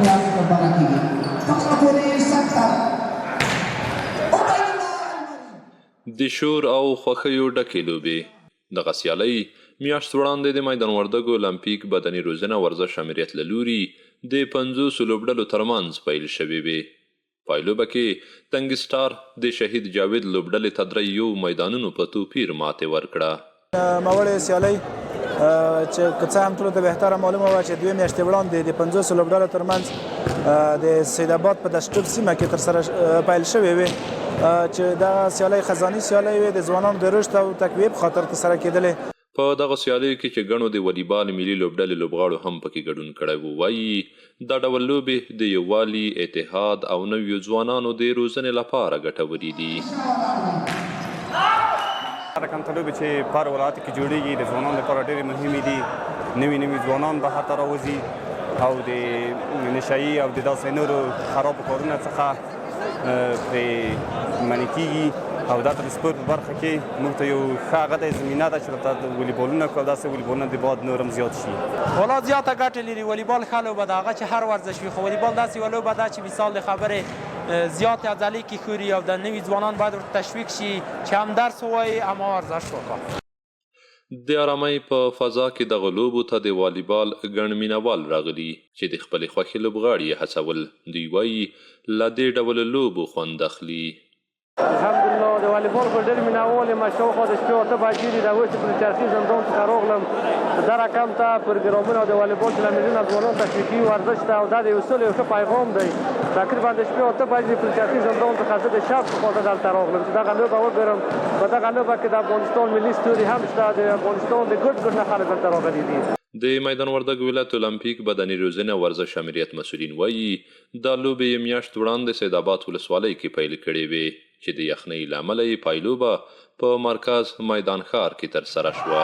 yang terbarak ini. Fakapuri Sakta. د شور او خوښیو ډکې لوبې دغه سیالۍ میاشت وړاندې د میدان وردګو المپیک بدني روزنه ورزش امریت له لوري د 50 لوبډلو ترمنځ پیل شوې وې. پایلوبه کې تنګ سټار د شهید جاوید لوبډلې ته 3 میدانونو په توپیر ماتې ورکړه. ماوړې سیالۍ چې که څه هم ټولو ته بهتره معلومه وه چې 2 میاشتې وړاندې د 50 لوبډلو ترمنځ د سیدآباد په دشټوب سیمه کې ترسره پیل شوې وې چې دا سیالۍ خزاني سیالۍ وې د ځوانانو د رشد او تقویې په خاطر ترسره کېدلې. په دغه سیالیو کې چې ګڼو د والیبال ملي لوبډلې لوبغاړو هم پکې ګډون کړی و. وایي دا ډول لوبې د یووالي، اتحاد او نویو ځوانانو د روزنې لپاره ګټورې دي. حرکت لوبې چې په هر ولایت کې جوړېږي د ځوانانو لپاره ډېرې مهمې دي. نوي ځوانان بهر ته راوځي او د نشایي او د داسې نورو خرابو کارونو څخه پرې منع کېږي او دا د سپورت په برخه کې موږ ته یو ښه هغه د زمینه ده چې ورته والیبالونه کوو. داسې والیبالونه د باید نور هم زیات شي. والا زیاته ګټه لري. والیبال ښه لوبه ده، هغه چې هر ورزش وي، خو والیبال داسې یوه لوبه ده چې مثال د خبرې زیاتې عضلې کې ښوري او د نوي ځوانان باید ورته تشویق شي چې هم درس ووایي هم ورزش وکړي. د آرامۍ په فضا کې دغه لوبو ته د والیبال ګڼ مینوال راغلي چې د خپلې خوښې لوبغاړي یې هڅول. دوی وایي له دې ډول لوبو خوند اخلي. الحمدلله د والیبال خو ډېر مینوال یم. شاوخوا د شپې 8 بجې دي د اوس پر چرخي زندان څخه راغلم. دا رقم ته پروګرامونه د والیبال تلویزیون ځوانان تشویقي ورزش ته او دا د اصول یو ښه پیغام دی. تقریبا د شپې 8 بجې پر چرخي زندان څخه زه د شب په خاطر دلته راغلم چې دغه لوبه وګورم. په دغه لوبه کې د افغانستان ملي ستوري هم شته. د افغانستان د ګډ نه خلک دلته راغلي دي. د میدان وردګ ولایت المپیک بدني روزنه ورزش امریت مسؤلین وایي دا لوبې میاشت وړاندې سیدآباد ولسوالۍ کې پیل کړې وې چې د یخنۍ له امله یې پایلوبه په مرکز میدان ښار کې ترسره شوه.